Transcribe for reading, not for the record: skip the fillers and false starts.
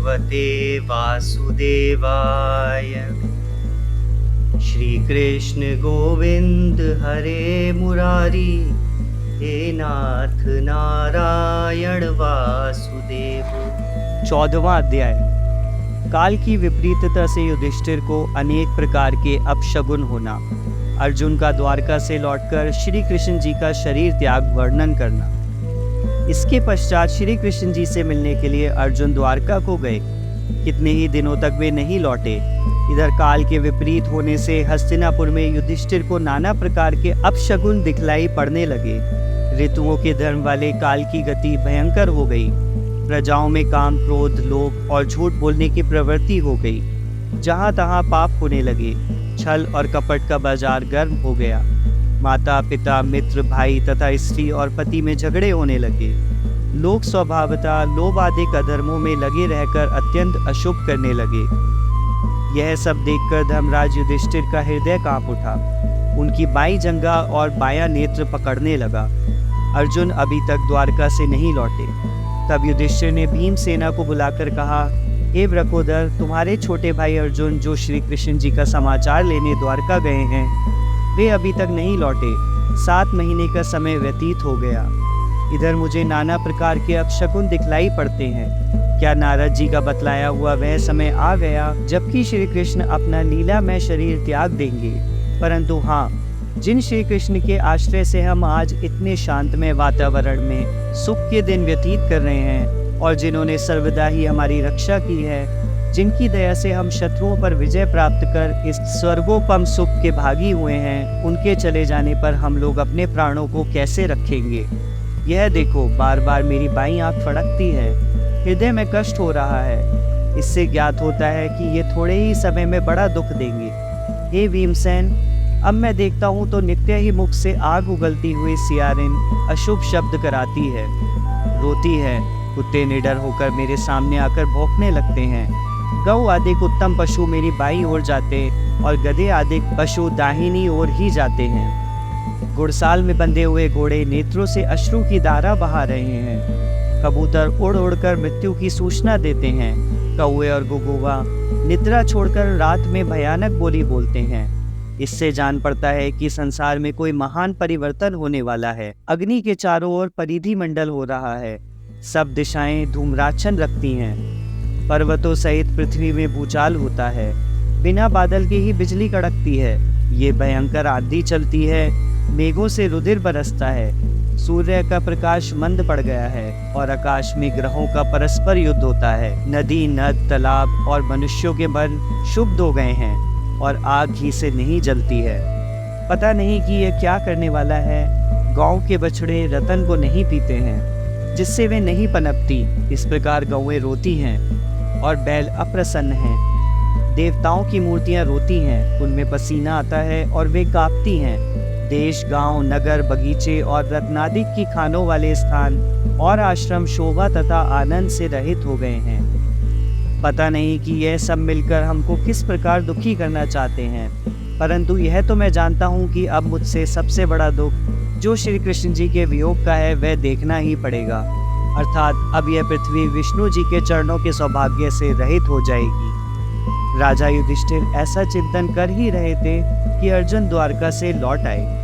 भगवते वासुदेवाय। श्री कृष्ण गोविंद हरे मुरारी, हे नाथ नारायण वासुदेव। 14वां अध्याय। काल की विपरीतता से युधिष्ठिर को अनेक प्रकार के अपशगुन होना। अर्जुन का द्वारका से लौटकर श्री कृष्ण जी का शरीर त्याग वर्णन करना। इसके पश्चात श्री कृष्ण जी से मिलने के लिए अर्जुन द्वारका को गए। कितने ही दिनों तक वे नहीं लौटे। इधर काल के विपरीत होने से हस्तिनापुर में युधिष्ठिर को नाना प्रकार के अपशगुन दिखलाई पड़ने लगे। ऋतुओं के धर्म वाले काल की गति भयंकर हो गई। प्रजाओं में काम, क्रोध, लोभ और झूठ बोलने की प्रवृत्ति हो गई। जहाँ तहाँ पाप होने लगे। छल और कपट का बाजार गर्म हो गया। माता, पिता, मित्र, भाई तथा स्त्री और पति में झगड़े होने लगे। लोग स्वभावतः लोभ आदि अधर्मों में लगे रहकर अत्यंत अशुभ करने लगे। यह सब देखकर धर्मराज युधिष्ठिर का हृदय कांप उठा। उनकी बाईं जंघा और बायां नेत्र पकड़ने लगा। अर्जुन अभी तक द्वारका से नहीं लौटे। तब युधिष्ठिर ने भीमसेना को बुलाकर कहा, हे वृकोदर, तुम्हारे छोटे भाई अर्जुन जो श्री कृष्ण जी का समाचार लेने द्वारका गए हैं, वे अभी तक नहीं लौटे। 7 महीने का समय व्यतीत हो गया। इधर मुझे नाना प्रकार के अपशकुन दिखलाई पड़ते हैं। क्या नारद जी का बतलाया हुआ वह समय आ गया जबकि श्री कृष्ण अपना लीलामय शरीर त्याग देंगे? परंतु हाँ, जिन श्री कृष्ण के आश्रय से हम आज इतने शांतमय वातावरण में सुख के दिन व्यतीत कर रहे हैं और जिन्होंने सर्वदा ही हमारी रक्षा की है, जिनकी दया से हम शत्रुओं पर विजय प्राप्त कर इस स्वर्गोपम सुख के भागी हुए हैं, उनके चले जाने पर हम लोग अपने प्राणों को कैसे रखेंगे? यह देखो, बार बार मेरी बाईं आंख फड़कती है। हृदय में कष्ट हो रहा है। इससे ज्ञात होता है कि ये थोड़े ही समय में बड़ा दुख देंगे। हे भीमसेन, अब मैं देखता हूँ तो नित्य ही मुख से आग उगलती हुई सियारिन अशुभ शब्द कराती है, रोती है। कुत्ते निडर होकर मेरे सामने आकर भौंकने लगते हैं। गौ आदि उत्तम पशु मेरी बाईं ओर जाते और गधे आदि पशु दाहिनी ओर ही जाते हैं। घुड़साल में बंधे हुए घोड़े नेत्रों से अश्रु की धारा बहा रहे हैं। कबूतर उड़ उड़कर मृत्यु की सूचना देते हैं। कौवे और गुगुआ निद्रा छोड़कर रात में भयानक बोली बोलते हैं। इससे जान पड़ता है कि संसार में कोई महान परिवर्तन होने वाला है। अग्नि के चारों ओर परिधि मंडल हो रहा है। सब दिशाएं धूम्राच्छन रखती हैं। पर्वतों सहित पृथ्वी में भूचाल होता है। बिना बादल के ही बिजली कड़कती है। ये भयंकर आंधी चलती है। मेघों से रुधिर बरसता है। सूर्य का प्रकाश मंद पड़ गया है और आकाश में ग्रहों का परस्पर युद्ध होता है। नदी, नद, तालाब और मनुष्यों के मन क्षुब्ध हो गए हैं और आग घी से नहीं जलती है। पता नहीं कि यह क्या करने वाला है। गांव के बछड़े रतन को नहीं पीते हैं, जिससे वे नहीं पनपती। इस प्रकार गौएं रोती हैं और बैल अप्रसन्न हैं। देवताओं की मूर्तियां रोती हैं, उनमें पसीना आता है और वे कांपती हैं। देश, गांव, नगर, बगीचे और रत्नादिक की खानों वाले स्थान और आश्रम शोभा तथा आनंद से रहित हो गए हैं। पता नहीं कि यह सब मिलकर हमको किस प्रकार दुखी करना चाहते हैं, परंतु यह तो मैं जानता हूँ कि अब मुझसे सबसे बड़ा दुख जो श्री कृष्ण जी के वियोग का है वह देखना ही पड़ेगा। अर्थात अब यह पृथ्वी विष्णु जी के चरणों के सौभाग्य से रहित हो जाएगी। राजा युधिष्ठिर ऐसा चिंतन कर ही रहे थे कि अर्जुन द्वारका से लौट आए।